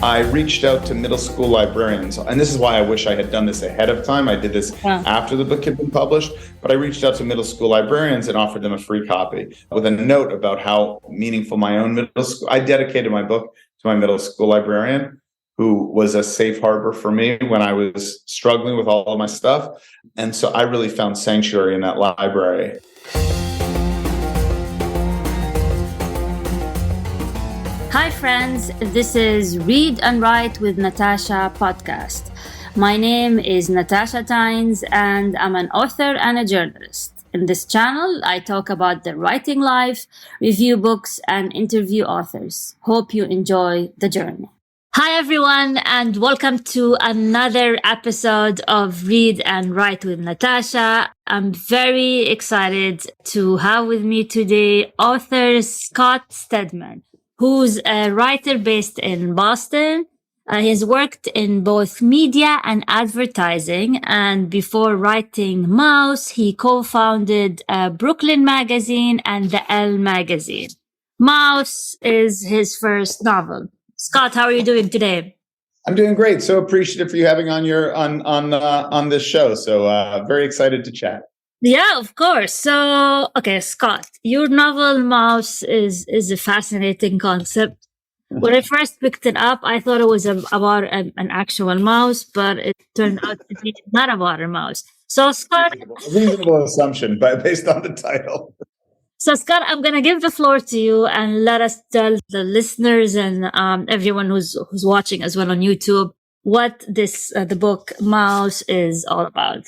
I reached out to middle school librarians, and this is why I wish I had done this ahead of time. I did this after the book had been published, but I reached out to middle school librarians and offered them a free copy with a note about how meaningful my own middle school. I dedicated my book to my middle school librarian, who was a safe harbor for me when I was struggling with all of my stuff. And so I really found sanctuary in that library. Hi friends, this is Read and Write with Natasha podcast. My name is Natasha Tynes and I'm an author and a journalist. In this channel, I talk about the writing life, review books, and interview authors. Hope you enjoy the journey. Hi everyone, and welcome to another episode of Read and Write with Natasha. I'm very excited to have with me today author Scott Stedman, who's a writer based in Boston. He's worked in both media and advertising, and before writing Mouse, he co-founded Brooklyn Magazine and the Elle Magazine. Mouse is his first novel. Scott, how are you doing today? I'm doing great. So appreciative for you having on this show. So very excited to chat. Yeah, of course. So, okay, Scott, your novel Mouse is a fascinating concept. When I first picked it up, I thought it was about an actual mouse, but it turned out to be not about a mouse. So, Scott, reasonable assumption, but based on the title. So, Scott, I'm going to give the floor to you and let us tell the listeners and everyone who's watching as well on YouTube what the book Mouse is all about.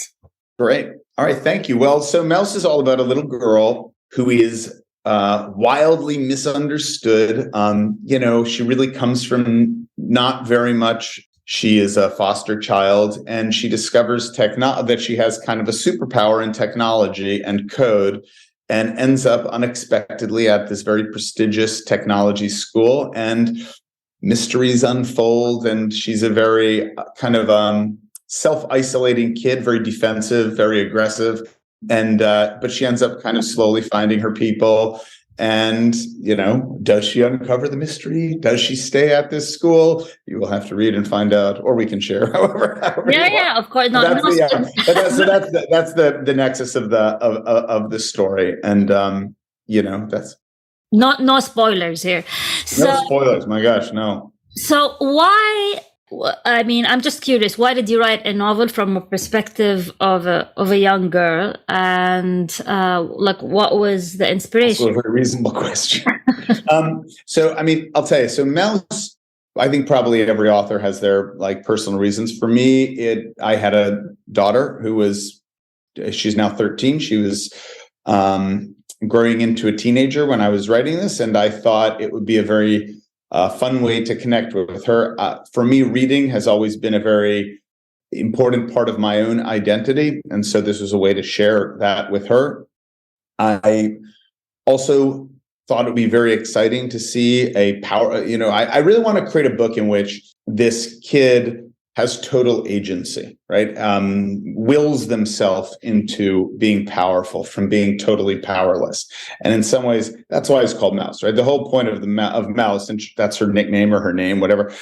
Great. All right. Thank you. Well, so Mouse is all about a little girl who is wildly misunderstood. She really comes from not very much. She is a foster child, and she discovers that she has kind of a superpower in technology and code, and ends up unexpectedly at this very prestigious technology school, and mysteries unfold. And she's a very kind of self-isolating kid, very defensive, very aggressive. And but she ends up kind of slowly finding her people. And, does she uncover the mystery? Does she stay at this school? You will have to read and find out, or we can share however yeah, of course. That's the nexus of the story. And that's no spoilers here. No spoilers, my gosh, no. So why, I'm just curious, why did you write a novel from a perspective of a young girl? And what was the inspiration? That's a very reasonable question. I'll tell you. So Mouse, I think probably every author has their personal reasons. For me, I had a daughter she's now 13. She was growing into a teenager when I was writing this, and I thought it would be a very fun way to connect with her. For me, reading has always been a very important part of my own identity. And so this was a way to share that with her. I also thought it would be very exciting to see a power, I really want to create a book in which this kid has total agency, right? Wills themselves into being powerful from being totally powerless. And in some ways, that's why it's called Mouse, right? The whole point of Mouse, and that's her nickname or her name, whatever,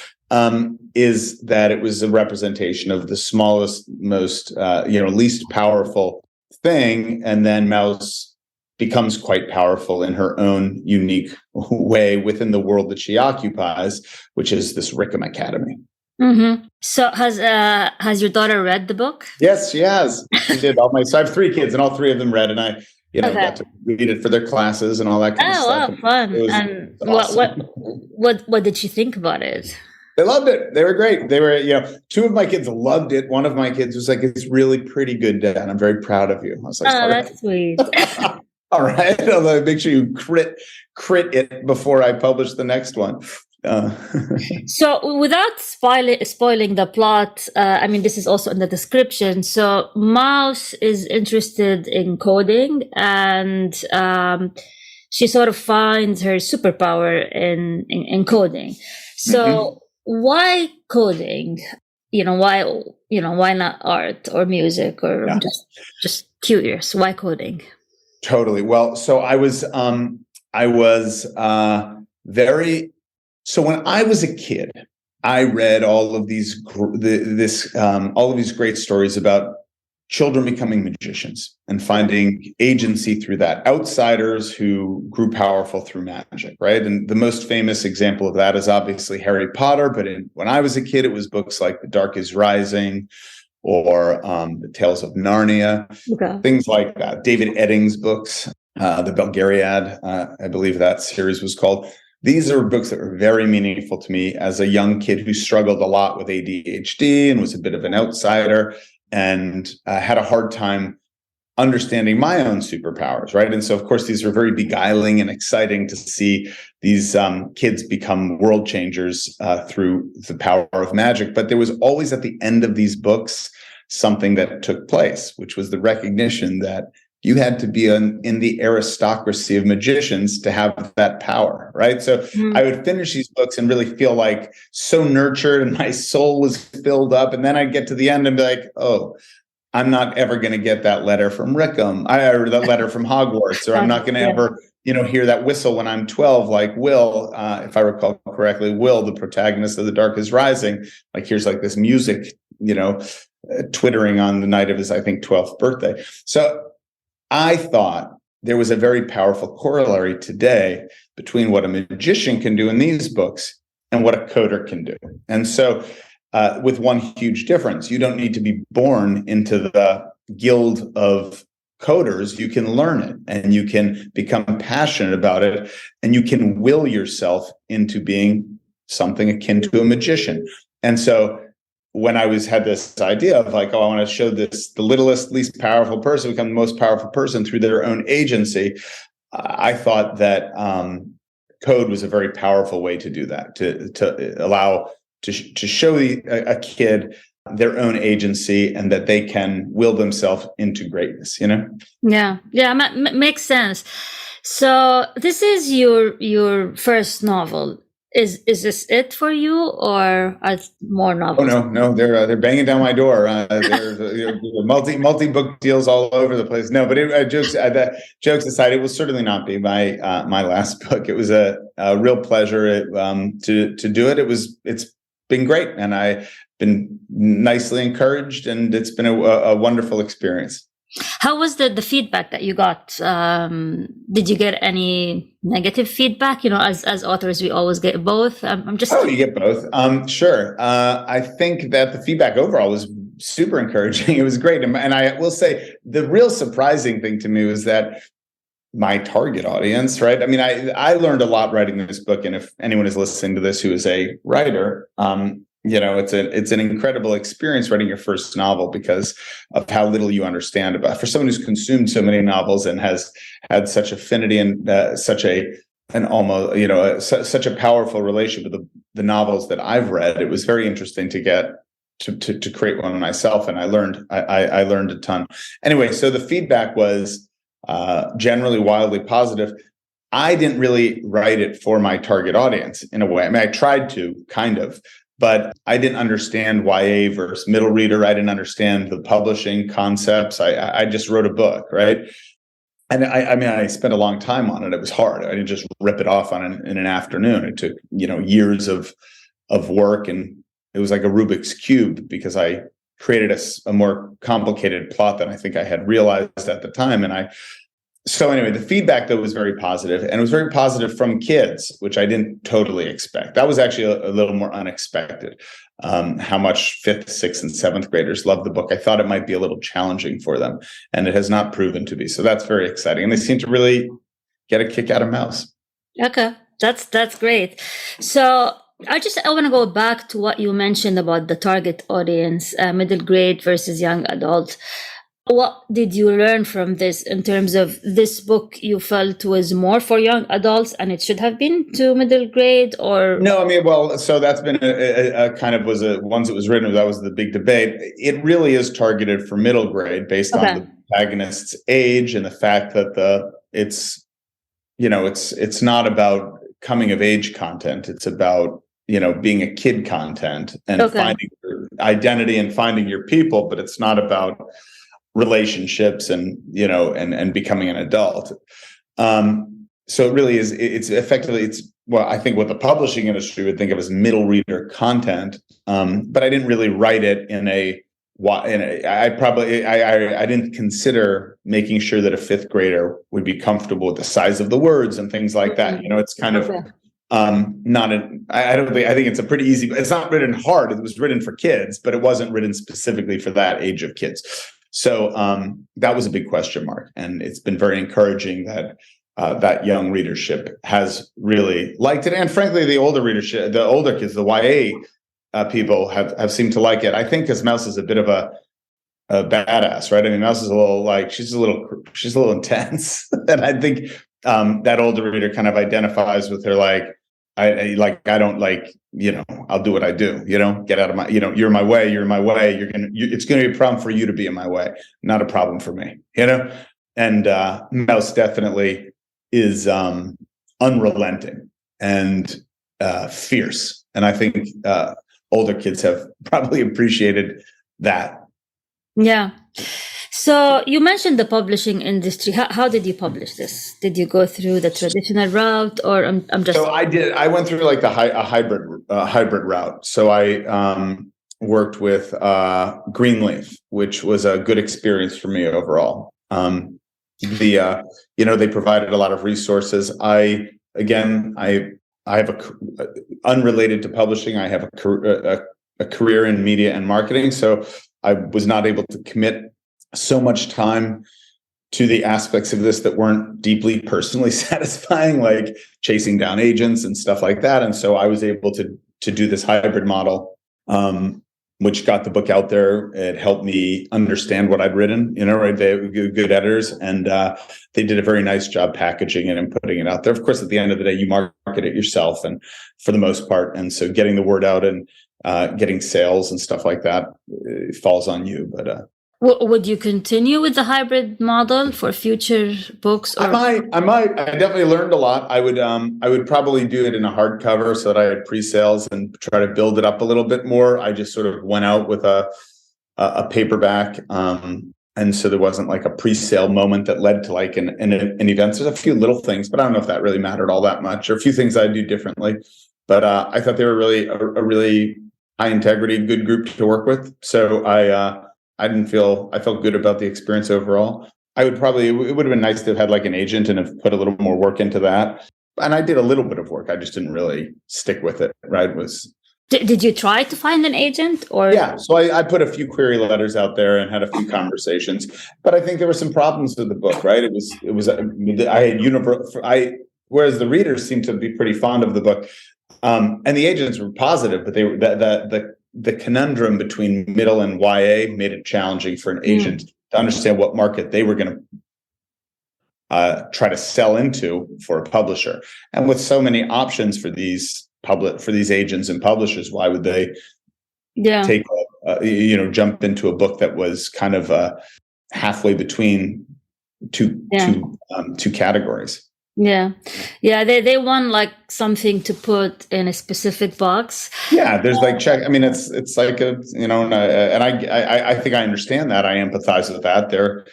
is that it was a representation of the smallest, most, least powerful thing. And then Mouse becomes quite powerful in her own unique way within the world that she occupies, which is this Rickham Academy. Mm-hmm. So has your daughter read the book? Yes, she has. She did. So I have 3 kids, and all 3 of them read, and I, got to read it for their classes and all that kind of stuff. Oh, wow, fun! And awesome. What did she think about it? They loved it. They were great. They were, 2 of my kids loved it. One of my kids was like, "It's really pretty good, Dad. I'm very proud of you." I was like, "Oh, that's sweet." All right. Although make sure you crit it before I publish the next one. So without spoiling the plot, this is also in the description. So Mouse is interested in coding, and she sort of finds her superpower in coding. So why coding? Why not art or music or just curious? Why coding? Totally. Well, so I was very. So when I was a kid, I read all of these all of these great stories about children becoming magicians and finding agency through that. Outsiders who grew powerful through magic, right? And the most famous example of that is obviously Harry Potter. But when I was a kid, it was books like The Dark is Rising or The Tales of Narnia, things like that. David Eddings' books, the Belgariad, I believe that series was called. These are books that were very meaningful to me as a young kid who struggled a lot with ADHD and was a bit of an outsider and had a hard time understanding my own superpowers, right? And so, of course, these are very beguiling and exciting to see these kids become world changers through the power of magic. But there was always at the end of these books something that took place, which was the recognition that you had to be in the aristocracy of magicians to have that power, right? So I would finish these books and really feel like so nurtured and my soul was filled up. And then I'd get to the end and be like, oh, I'm not ever going to get that letter from Rickham or that letter from Hogwarts, or I'm not going to ever, hear that whistle when I'm 12, like Will, if I recall correctly, Will, the protagonist of The Dark is Rising, like here's like this music, twittering on the night of his, I think, 12th birthday. So I thought there was a very powerful corollary today between what a magician can do in these books and what a coder can do. And so with one huge difference, you don't need to be born into the guild of coders. You can learn it and you can become passionate about it and you can will yourself into being something akin to a magician. And so when I had this idea of like, oh, I want to show the littlest, least powerful person become the most powerful person through their own agency, I thought that code was a very powerful way to do that, to allow to show a kid their own agency and that they can will themselves into greatness. Yeah, makes sense. So this is your first novel. Is this it for you, or are more novels? Oh no, they're banging down my door. They're multi book deals all over the place. No, but jokes aside, it will certainly not be my last book. It was a real pleasure to do it. It's been great, and I've been nicely encouraged, and it's been a wonderful experience. How was the feedback that you got? Did you get any negative feedback? As authors, we always get both. I'm just you get both. Sure. I think that the feedback overall was super encouraging. It was great, and I will say the real surprising thing to me was that my target audience, right? I mean, I learned a lot writing this book, and if anyone is listening to this who is a writer, it's an incredible experience writing your first novel because of how little you understand about. For someone who's consumed so many novels and has had such affinity and such a powerful relationship with the novels that I've read, it was very interesting to get to create one myself, and I learned a ton. Anyway, so the feedback was generally wildly positive. I didn't really write it for my target audience in a way. I mean, I tried to kind of. But I didn't understand YA versus middle reader. I didn't understand the publishing concepts. I just wrote a book, right? And I spent a long time on it. It was hard. I didn't just rip it off in an afternoon. It took years of work, and it was like a Rubik's Cube because I created a more complicated plot than I think I had realized at the time. So anyway, the feedback, though, was very positive, and it was very positive from kids, which I didn't totally expect. That was actually a little more unexpected, how much 5th, 6th, and 7th graders loved the book. I thought it might be a little challenging for them, and it has not proven to be. So that's very exciting. And they seem to really get a kick out of Mouse. Okay, that's great. So I want to go back to what you mentioned about the target audience, middle grade versus young adult. What did you learn from this in terms of this book you felt was more for young adults and it should have been to middle grade, or? No, I mean, well, so that's been a kind of once it was written, that was the big debate. It really is targeted for middle grade based on the protagonist's age and the fact that it's not about coming of age content. It's about, being a kid content and finding your identity and finding your people, but it's not about relationships and becoming an adult. So it really is, it's effectively, it's well, I think what the publishing industry would think of as middle reader content. But I didn't really write it in a. I didn't consider making sure that a fifth grader would be comfortable with the size of the words and things like that. It's kind of not an. I don't think. I think it's a pretty easy. It's not written hard. It was written for kids, but it wasn't written specifically for that age of kids. So that was a big question mark, and it's been very encouraging that that young readership has really liked it, and frankly, the older readership, the older kids, the YA people have seemed to like it. I think because Mouse is a bit of a badass, right? I mean, Mouse is a little like she's a little intense, and I think that older reader kind of identifies with her. Like, I don't like, I'll do what I do. Get out of my, you're in my way. You're in my way. It's going to be a problem for you to be in my way, not a problem for me. And Mouse definitely is unrelenting and fierce, and I think older kids have probably appreciated that. Yeah. So you mentioned the publishing industry. How did you publish this? Did you go through the traditional route, or I'm just? So I did. I went through like a hybrid route. So I worked with Greenleaf, which was a good experience for me overall. They provided a lot of resources. I have unrelated to publishing. I have a career in media and marketing, so I was not able to commit so much time to the aspects of this that weren't deeply personally satisfying, like chasing down agents and stuff like that. And so I was able to do this hybrid model, which got the book out there. It helped me understand what I'd written, right? They were good editors, and they did a very nice job packaging it and putting it out there. Of course, at the end of the day, you market it yourself, and for the most part. And so getting the word out and getting sales and stuff like that, it falls on you. But would you continue with the hybrid model for future books? Or? I might. I definitely learned a lot. I would probably do it in a hardcover so that I had pre-sales and try to build it up a little bit more. I just sort of went out with a paperback, and so there wasn't like a pre-sale moment that led to like an event. There's a few little things, but I don't know if that really mattered all that much, or a few things I'd do differently. But I thought they were really a really high integrity, good group to work with. So I felt good about the experience overall. It would have been nice to have had like an agent and have put a little more work into that. And I did a little bit of work. I just didn't really stick with it, right? Did you try to find an agent, or? Yeah. So I put a few query letters out there and had a few conversations, but I think there were some problems with the book, right? Whereas the readers seemed to be pretty fond of the book. And the agents were positive, but they were the conundrum between middle and YA made it challenging for an agent to understand what market they were going to try to sell into for a publisher. And with so many options for these agents and publishers, why would they jump into a book that was kind of halfway between two categories? Yeah. They want like something to put in a specific box. Yeah, there's like check. I mean, it's like and I think I understand that. I empathize with that. They're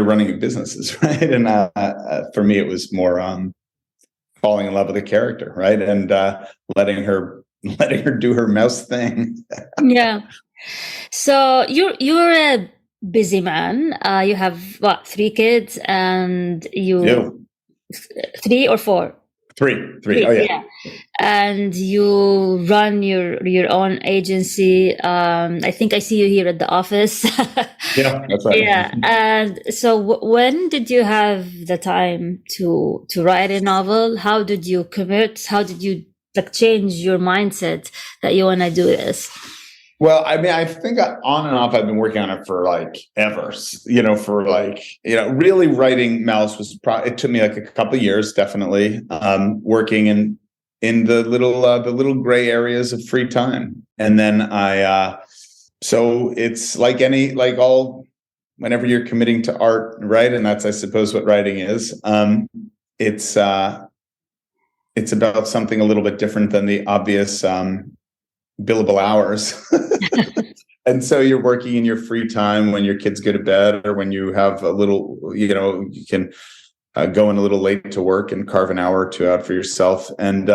running businesses, right? And for me, it was more falling in love with the character, right, and letting her do her Mouse thing. Yeah. So you're a busy man. You have 3 kids, and you. Yeah. 3 or 4? 3. Oh yeah. And you run your own agency. I think I see you here at the office. Yeah, that's right. Yeah. And so when did you have the time to write a novel? How did you commit? How did you change your mindset that you want to do this? Well, I mean, I think on and off, I've been working on it for like ever, really writing Mouse was it took me like a couple of years, definitely, working in the little gray areas of free time. And then so it's whenever you're committing to art, right? And that's, I suppose, what writing is. It's about something a little bit different than the obvious, billable hours. And so you're working in your free time when your kids go to bed, or when you have a little, you can going a little late to work and carve an hour or two out for yourself. And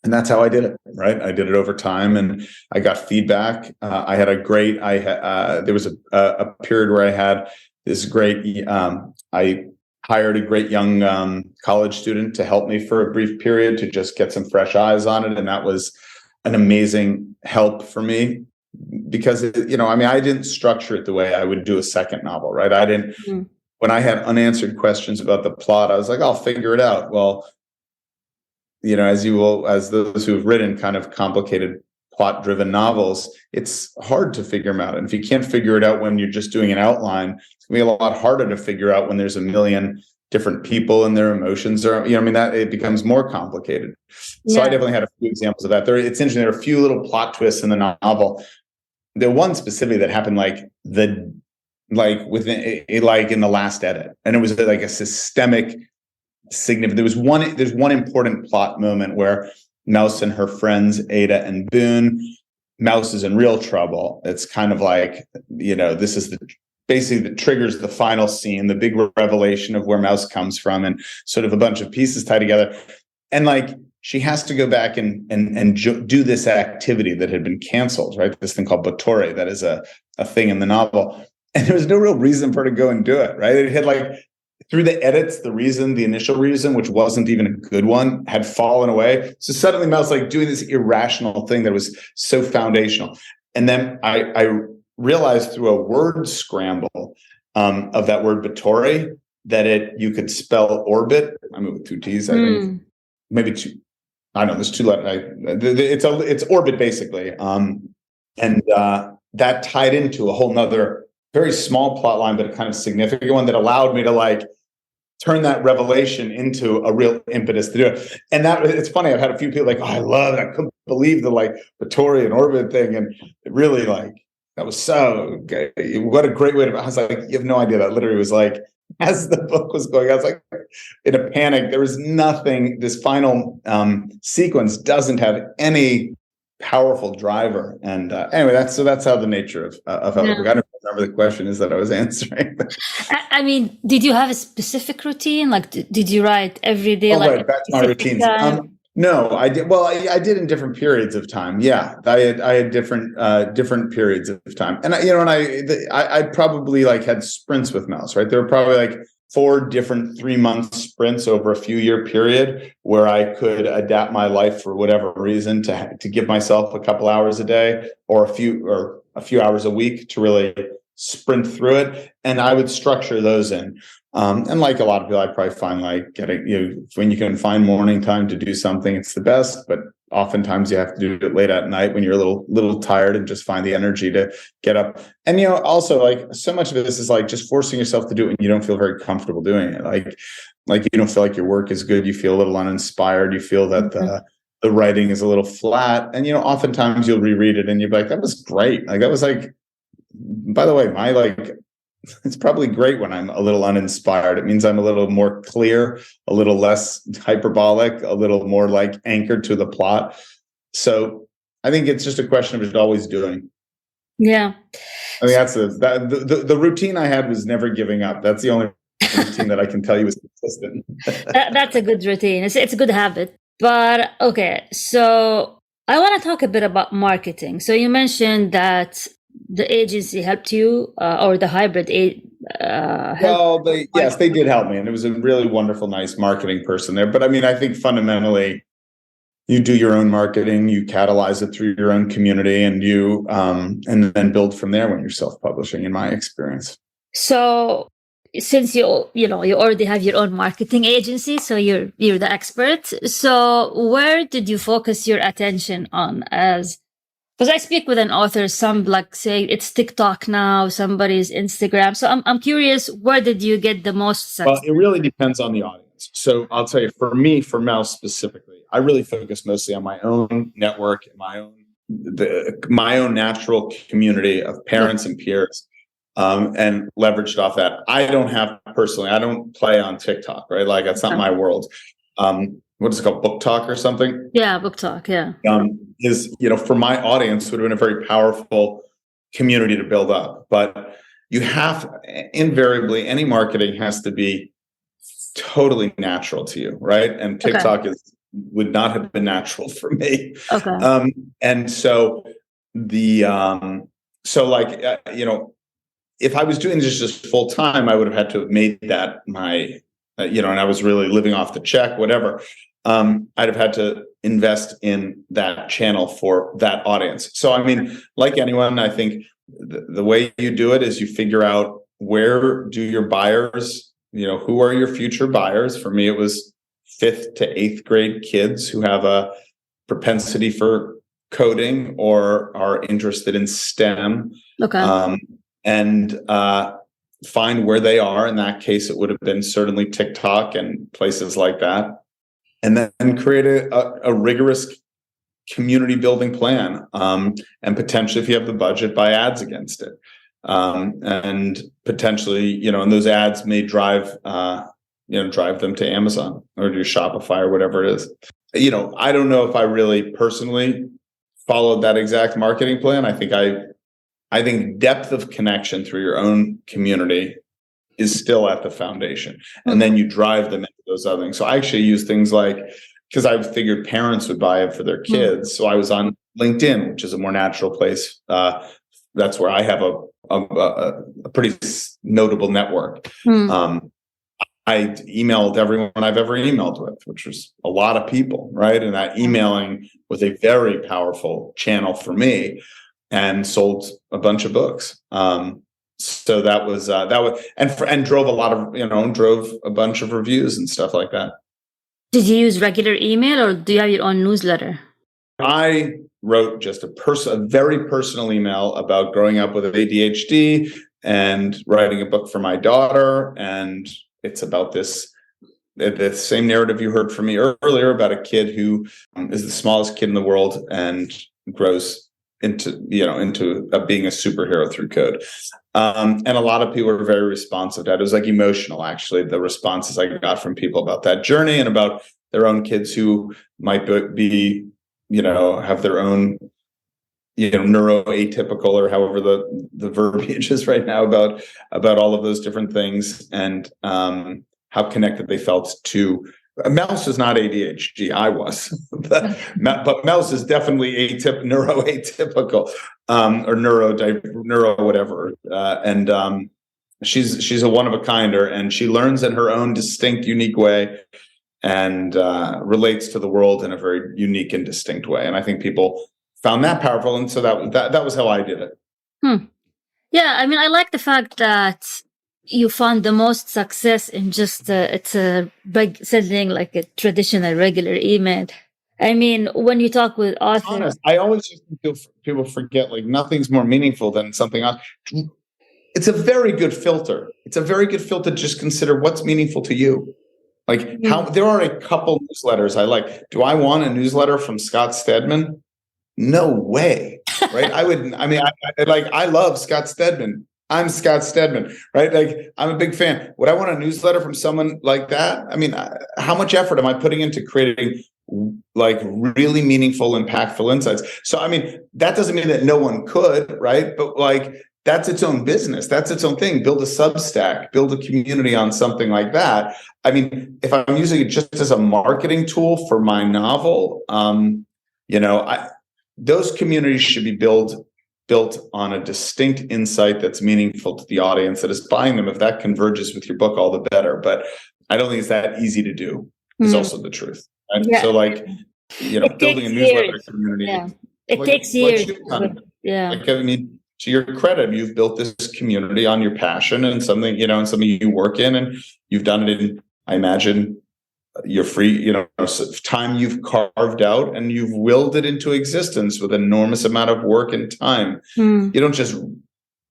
that's how I did it, right? I did it over time, and I got feedback. I had a great, there was a period where I had this great, I hired a great young college student to help me for a brief period to just get some fresh eyes on it. And that was an amazing help for me because, I didn't structure it the way I would do a second novel, right? I didn't, when I had unanswered questions about the plot, I was like, I'll figure it out. Well, as those who have written kind of complicated plot-driven novels, it's hard to figure them out. And if you can't figure it out when you're just doing an outline, it's gonna be a lot harder to figure out when there's a million different people and their emotions are, that it becomes more complicated. So I definitely had a few examples of that. It's interesting. There are a few little plot twists in the novel. The one specifically that happened within in the last edit, and it was like a systemic significant. There's one important plot moment where Mouse and her friends Ada and Boone. Mouse is in real trouble. It's kind of like, this is basically that triggers the final scene, the big revelation of where Mouse comes from, and sort of a bunch of pieces tied together. And she has to go back and do this activity that had been canceled, right? This thing called Bottore, that is a thing in the novel. And there was no real reason for her to go and do it, right? It had through the edits, the initial reason, which wasn't even a good one, had fallen away. So suddenly Mouse doing this irrational thing that was so foundational. And then I realized through a word scramble of that word Bottore that you could spell orbit. I mean, with two T's, I think. Maybe two. I don't know. There's two letters. It's orbit basically. And that tied into a whole nother very small plot line, but a kind of significant one that allowed me to turn that revelation into a real impetus to do it. And it's funny. I've had a few people I love it. I couldn't believe the Bottore and orbit thing. And it really that was so good. What a great way to, I was like, you have no idea. That literally was as the book was going, I was in a panic. There was nothing, this final sequence doesn't have any powerful driver. And anyway, that's how the nature of how the book. I don't remember the question is that I was answering. I mean, did you have a specific routine? Did you write every day? Right, back to my routines. No, I did. Well, I did in different periods of time. Yeah, I had different periods of time, and I probably had sprints with Mouse. Right, there were probably 4 different 3-month sprints over a few-year period where I could adapt my life for whatever reason to give myself a couple hours a day or a few hours a week to really sprint through it, and I would structure those in. And like a lot of people, I probably find getting when you can find morning time to do something, it's the best. But oftentimes you have to do it late at night when you're a little tired and just find the energy to get up. And also so much of this is just forcing yourself to do it when you don't feel very comfortable doing it. You don't feel like your work is good. You feel a little uninspired. You feel that the writing is a little flat. And oftentimes you'll reread it and you'll be like, that was great. That was by the way, it's probably great when I'm a little uninspired. It means I'm a little more clear, a little less hyperbolic, a little more anchored to the plot. So I think it's just a question of just always doing. Yeah. I mean, that's the routine I had was never giving up. That's the only routine that I can tell you is consistent. That's a good routine. It's a good habit. But okay, so I want to talk a bit about marketing. So you mentioned that the agency helped you, or the hybrid well, they did help me, and it was a really wonderful, nice marketing person there. But I mean, I think fundamentally, you do your own marketing, you catalyze it through your own community, and you and then build from there when you're self-publishing. In my experience, so since you already have your own marketing agency, so you're the expert. So where did you focus your attention on because I speak with an author, some say it's TikTok now, somebody's Instagram. So I'm curious, where did you get the most success? Well, it really depends on the audience. So I'll tell you, for me, for Mouse specifically, I really focus mostly on my own network, my own natural community of parents and peers, and leveraged off that. I don't play on TikTok, right? That's not my world. What is it called? Book Talk or something? Yeah, Book Talk. Yeah. Is, for my audience would have been a very powerful community to build up. But you have invariably, any marketing has to be totally natural to you, right? And TikTok would not have been natural for me. Okay. And so if I was doing this just full time, I would have had to have made that my, and I was really living off the check, whatever. I'd have had to invest in that channel for that audience. So, I mean, like anyone, I think the way you do it is you figure out where do your buyers, who are your future buyers? For me, it was 5th to 8th grade kids who have a propensity for coding or are interested in STEM. Okay. And find where they are. In that case, it would have been certainly TikTok and places like that. And then create a rigorous community building plan. And potentially, if you have the budget, buy ads against it. And potentially, and those ads may drive them to Amazon or to Shopify or whatever it is. I don't know if I really personally followed that exact marketing plan. I think depth of connection through your own community is still at the foundation. And then you drive them into those other things. So I actually use things like, because I figured parents would buy it for their kids. So I was on LinkedIn, which is a more natural place. That's where I have a pretty notable network. I emailed everyone I've ever emailed with, which was a lot of people, right? And that emailing was a very powerful channel for me. And sold a bunch of books. So that was and drove drove a bunch of reviews and stuff like that. Did you use regular email or do you have your own newsletter? I wrote just a very personal email about growing up with ADHD and writing a book for my daughter. And it's about the same narrative you heard from me earlier about a kid who is the smallest kid in the world and grows into being a superhero through code. And a lot of people were very responsive to that. It was like emotional, actually, the responses I got from people about that journey and about their own kids who might be, have their own, neuroatypical or however the verbiage is right now about all of those different things and how connected they felt to. Mouse is not ADHD. I was, but Mouse is definitely neuroatypical or neuro whatever. And she's a one of a kinder, and she learns in her own distinct, unique way, and relates to the world in a very unique and distinct way. And I think people found that powerful, and so that was how I did it. Yeah, I mean, I like the fact that you found the most success in just it's a big sending like a traditional regular email. I mean, when you talk with authors, I always just feel people forget like nothing's more meaningful than something else. It's a very good filter. It's a very good filter to just consider what's meaningful to you. Like how there are a couple newsletters I like. Do I want a newsletter from Scott Stedman? No way, right? I love Scott Stedman. I'm Scott Stedman, right? Like I'm a big fan. Would I want a newsletter from someone like that? I mean, how much effort am I putting into creating like really meaningful, impactful insights? So, I mean, that doesn't mean that no one could, right? But like, that's its own business. That's its own thing. Build a Substack, build a community on something like that. I mean, if I'm using it just as a marketing tool for my novel, those communities should be built on a distinct insight that's meaningful to the audience that is buying them. If that converges with your book, all the better. But I don't think it's that easy to do, is also the truth. Right? Yeah. So building a newsletter community. Yeah. It takes years. Yeah. To your credit, you've built this community on your passion and something you work in, and you've done it in, I imagine, your free, time you've carved out, and you've willed it into existence with enormous amount of work and time. You don't just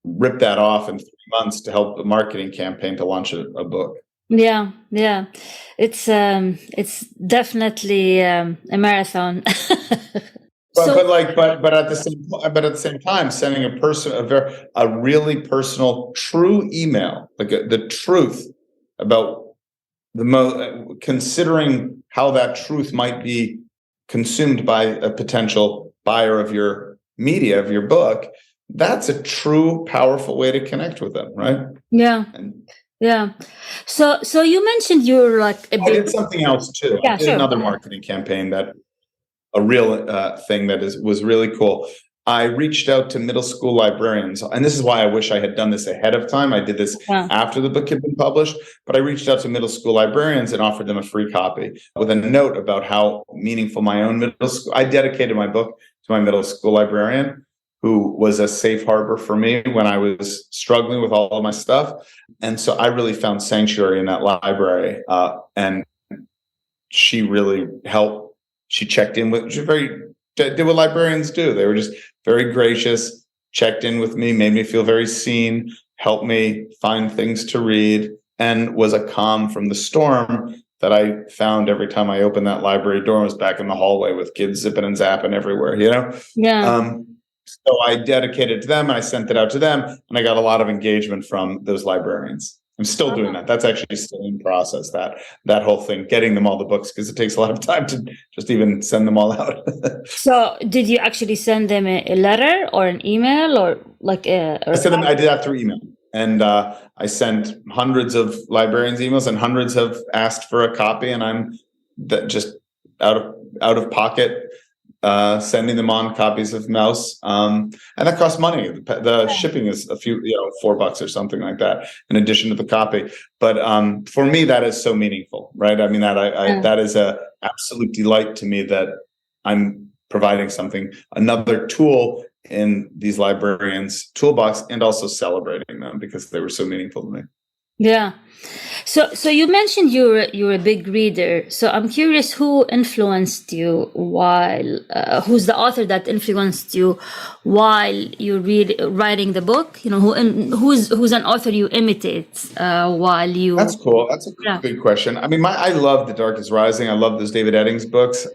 rip that off in 3 months to help a marketing campaign to launch a book. Yeah. It's definitely a marathon. But at the same time, sending a really personal, true email, like the truth about considering how that truth might be consumed by a potential buyer of your media, of your book, that's a true, powerful way to connect with them, right? Yeah. Yeah. So you mentioned you're like a I big. did something else too. I Yeah, did sure. another Go ahead. marketing campaign that a real thing that was really cool. I reached out to middle school librarians, and this is why I wish I had done this ahead of time. I did this Yeah. after the book had been published, but I reached out to middle school librarians and offered them a free copy with a note about how meaningful my own middle school. I dedicated my book to my middle school librarian, who was a safe harbor for me when I was struggling with all of my stuff, and so I really found sanctuary in that library, and she really helped. She checked in with, she very did what librarians do. They were just very gracious, checked in with me, made me feel very seen, helped me find things to read, and was a calm from the storm that I found every time I opened that library door. I was back in the hallway with kids zipping and zapping everywhere, you know? Yeah. So I dedicated to them. I sent it out to them, and I got a lot of engagement from those librarians. I'm still doing that. That's actually still in process. That whole thing, getting them all the books, because it takes a lot of time to just even send them all out. So did you actually send them a letter or an email or like a? I sent them. I did that through email, and I sent hundreds of librarians emails, and hundreds have asked for a copy, and I'm just out of pocket sending them on copies of Mouse, and that costs money. The shipping is a few, $4 or something like that, in addition to the copy. But for me, that is so meaningful, right? I mean, that is a absolute delight to me that I'm providing something, another tool in these librarians' toolbox, and also celebrating them because they were so meaningful to me. Yeah. So you mentioned you're a big reader. So I'm curious who influenced you while who's the author that influenced you while you writing the book? You know, who's an author you imitate while you. That's cool. That's a good question. I mean, I love The Dark is Rising. I love those David Eddings books.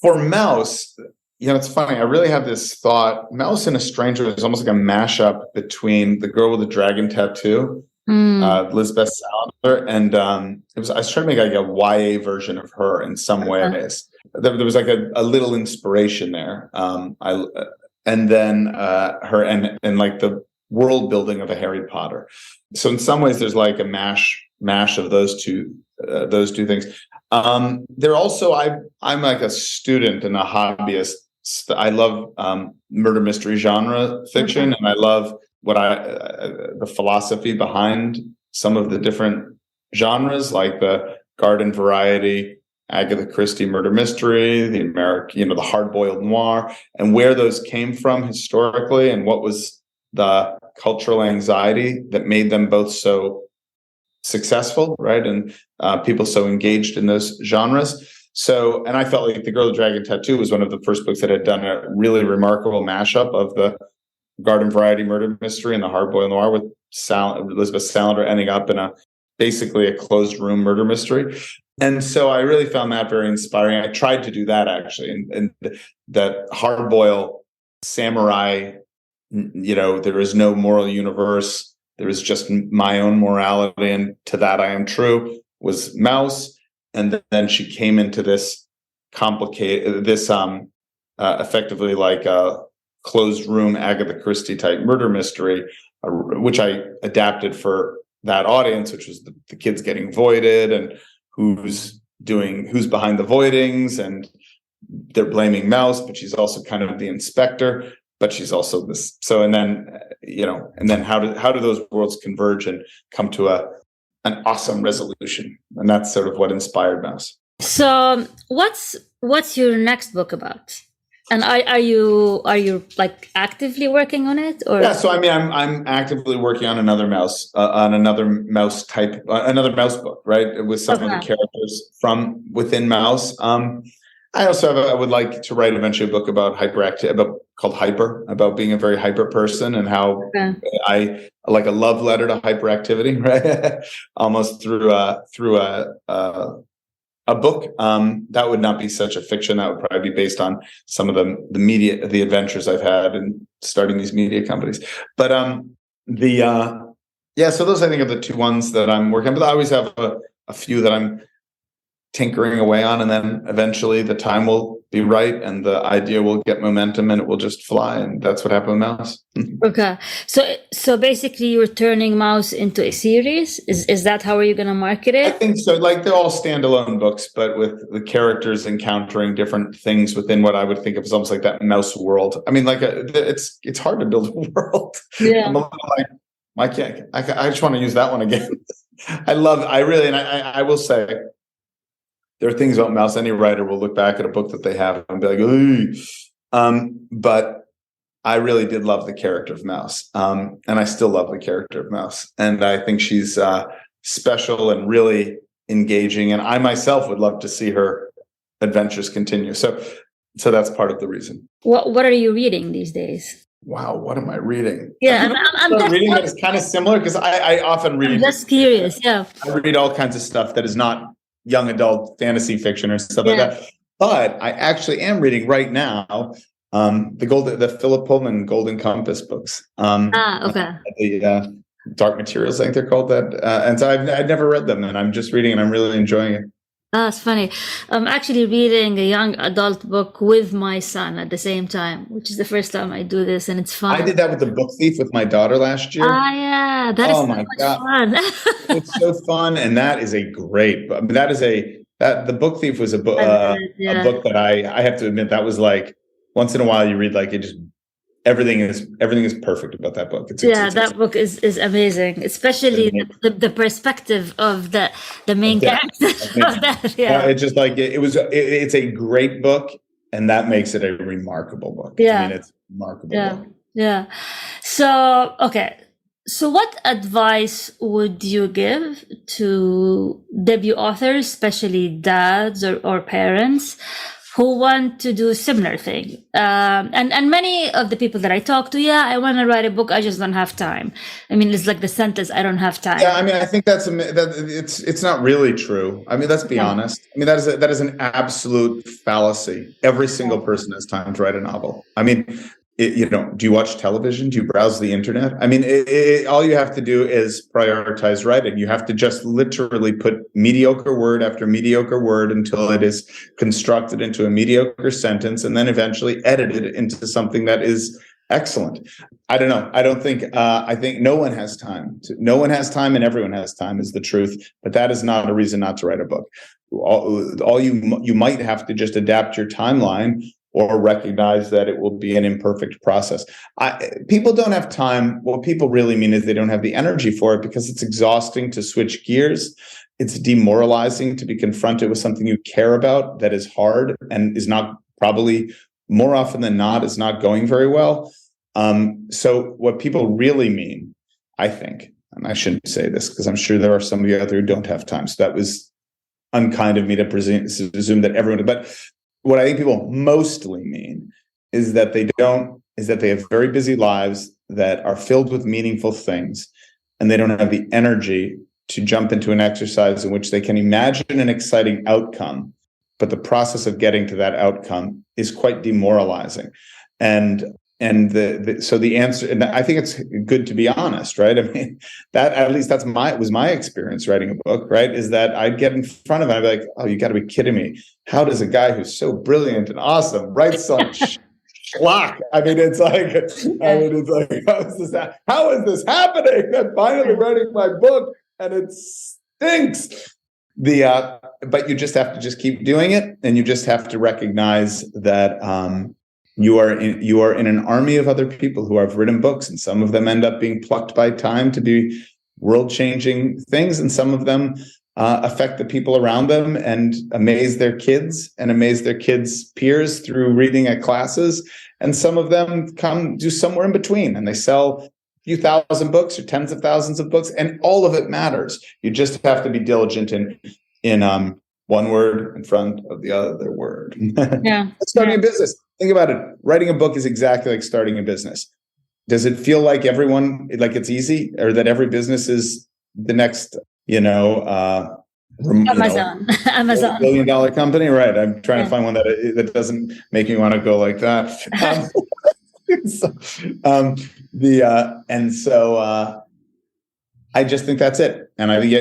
For Mouse, it's funny. I really have this thought. Mouse and a Stranger is almost like a mashup between The Girl with the Dragon Tattoo, Lisbeth Salander, and I was trying to make like a YA version of her in some ways. There was like a little inspiration there. And then her and like the world building of a Harry Potter. So in some ways, there's like a mash of those two things. They're also I'm like a student and a hobbyist. I love murder mystery genre fiction, and I love the philosophy behind some of the different genres, like the garden variety, Agatha Christie murder mystery, the American, the hard-boiled noir, and where those came from historically, and what was the cultural anxiety that made them both so successful, right? And people so engaged in those genres. So, and I felt like The Girl with the Dragon Tattoo was one of the first books that had done a really remarkable mashup of the garden variety murder mystery and the hard-boiled noir, with Elizabeth Salander ending up in basically a closed room murder mystery. And so I really found that very inspiring. I tried to do that actually, and that hard-boiled samurai, there is no moral universe. There is just my own morality, and to that I am true, was Mouse. And then she came into this effectively like a closed room Agatha Christie type murder mystery, which I adapted for that audience, which was the kids getting voided and who's behind the voidings, and they're blaming Mouse, but she's also kind of the inspector, but she's also this. So, and then how do those worlds converge and come to an awesome resolution? And that's sort of what inspired Mouse. So what's your next book about? And are you like actively working on it, or? Yeah, so I mean, I'm actively working on another Mouse book, right, with some of the characters from within Mouse. I also I would like to write eventually a book about called Hyper, about being a very hyper person, and how I like a love letter to hyperactivity, right? Almost through a book. That would not be such a fiction. That would probably be based on some of the adventures I've had in starting these media companies. But so those I think are the two ones that I'm working on. But I always have a few that I'm tinkering away on, and then eventually the time will be right and the idea will get momentum and it will just fly. And that's what happened with Mouse. Okay. So basically you're turning Mouse into a series? Is that how are you gonna market I it? think so. Like they're all standalone books, but with the characters encountering different things within what I would think of as almost like that mouse world. I mean, it's hard to build a world. Yeah. I'm a little like, I can't. I just want to use that one again. I will say there are things about Mouse. Any writer will look back at a book that they have and be like, "Ooh." But I really did love the character of Mouse, and I still love the character of Mouse, and I think she's special and really engaging. And I myself would love to see her adventures continue. So that's part of the reason. What are you reading these days? Wow, what am I reading? Yeah, I'm reading that is kind of similar because I often read. I'm just curious. Yeah, I read all kinds of stuff that is not young adult fantasy fiction or stuff like that. But I actually am reading right now the Philip Pullman Golden Compass books. okay. The Dark Materials, I think they're called that. And so I've never read them, and I'm just reading, and I'm really enjoying it. That's funny. I'm actually reading a young adult book with my son at the same time, which is the first time I do this, and it's fun. I did that with The Book Thief with my daughter last year. Yeah, that is so much fun. It's so fun, and that is a great book. The Book Thief was a book that I have to admit that was like once in a while you read like it just everything is perfect about that book. That book is amazing, especially the perspective of the main character. It's just like it's a great book, and that makes it a remarkable book. Yeah, I mean, it's a remarkable book. Yeah. So okay. So what advice would you give to debut authors, especially dads or parents, who want to do a similar thing? And many of the people that I talk to, I want to write a book, I just don't have time. I mean, it's like the sentence, I don't have time. Yeah, I mean, I think it's not really true. I mean, let's be honest. I mean, that is an absolute fallacy. Every single person has time to write a novel. I mean, do you watch television? Do you browse the internet? I mean, all you have to do is prioritize writing. You have to just literally put mediocre word after mediocre word until it is constructed into a mediocre sentence, and then eventually edit it into something that is excellent. I don't know. I think no one has time. No one has time, and everyone has time is the truth. But that is not a reason not to write a book. All you might have to just adapt your timeline, or recognize that it will be an imperfect process. People don't have time. What people really mean is they don't have the energy for it because it's exhausting to switch gears. It's demoralizing to be confronted with something you care about that is hard and is not probably more often than not is not going very well. So what people really mean, I think, and I shouldn't say this because I'm sure there are some of you out there who don't have time. So that was unkind of me to presume that everyone, but what I think people mostly mean is that they have very busy lives that are filled with meaningful things, and they don't have the energy to jump into an exercise in which they can imagine an exciting outcome, but the process of getting to that outcome is quite demoralizing. So the answer, and I think it's good to be honest, right? I mean, that at least was my experience writing a book, right? Is that I'd get in front of it, I'd be like, oh, you got to be kidding me. How does a guy who's so brilliant and awesome write some schlock? I mean, it's like, how is this happening? I'm finally writing my book and it stinks. But you just have to just keep doing it, and you just have to recognize that you are in an army of other people who have written books, and some of them end up being plucked by time to be world-changing things, and some of them affect the people around them and amaze their kids and amaze their kids' peers through reading at classes, and some of them come do somewhere in between, and they sell a few thousand books or tens of thousands of books, and all of it matters. You just have to be diligent in one word in front of the other word. Starting a business. Think about it. Writing a book is exactly like starting a business. Does it feel like it's easy, or that every business is the next, Amazon $1 billion company? Right. I'm trying to find one that doesn't make me want to go like that. I just think that's it. And I think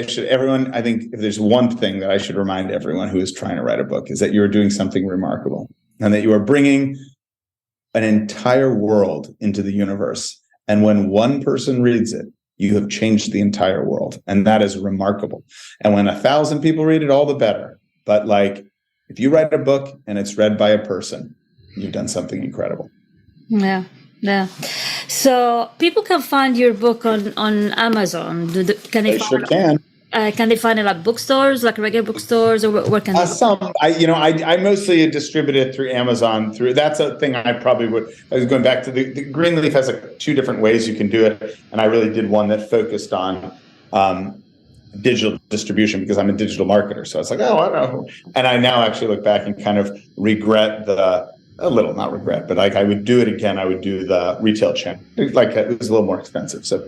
I think if there's one thing that I should remind everyone who is trying to write a book is that you're doing something remarkable and that you are bringing an entire world into the universe. And when one person reads it, you have changed the entire world. And that is remarkable. And when 1,000 people read it, all the better. But like, if you write a book and it's read by a person, you've done something incredible. Yeah. Yeah. So people can find your book on Amazon. Can they sure can. Can they find it at bookstores, like regular bookstores, or where can they? I mostly distribute it through Amazon. That's a thing I probably would. I was going back to the Greenleaf has like 2 different ways you can do it, and I really did one that focused on digital distribution because I'm a digital marketer. So it's like, oh, I don't know. And I now actually look back and kind of regret not regret, but like I would do it again. I would do the retail channel. Like it was a little more expensive. So.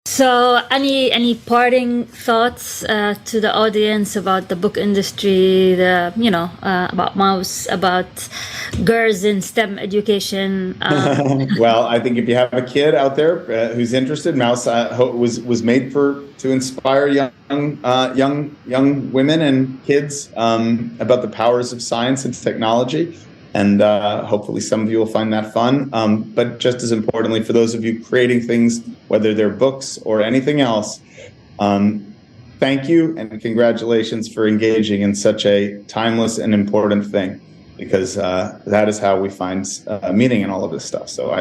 So, any parting thoughts to the audience about the book industry, about Mouse, about girls in STEM education? Well, I think if you have a kid out there who's interested, Mouse was made to inspire young women and kids about the powers of science and technology. And hopefully some of you will find that fun. But just as importantly, for those of you creating things, whether they're books or anything else, thank you and congratulations for engaging in such a timeless and important thing, because that is how we find meaning in all of this stuff. So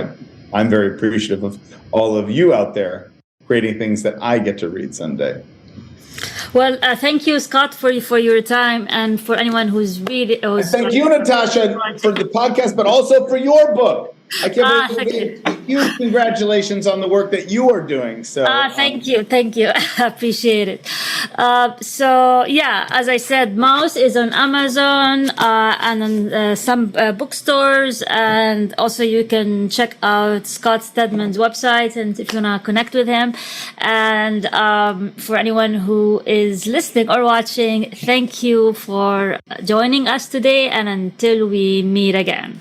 I'm very appreciative of all of you out there creating things that I get to read someday. Well, thank you, Scott, for your time, and for anyone who's reading. Thank you, Natasha, for the podcast, but also for your book. I can't believe huge congratulations on the work that you are doing. So, thank you, I appreciate it. So yeah, as I said, Mouse is on Amazon and on some bookstores, and also you can check out Scott Stedman's website, and if you wanna connect with him. And for anyone who is listening or watching, thank you for joining us today, and until we meet again.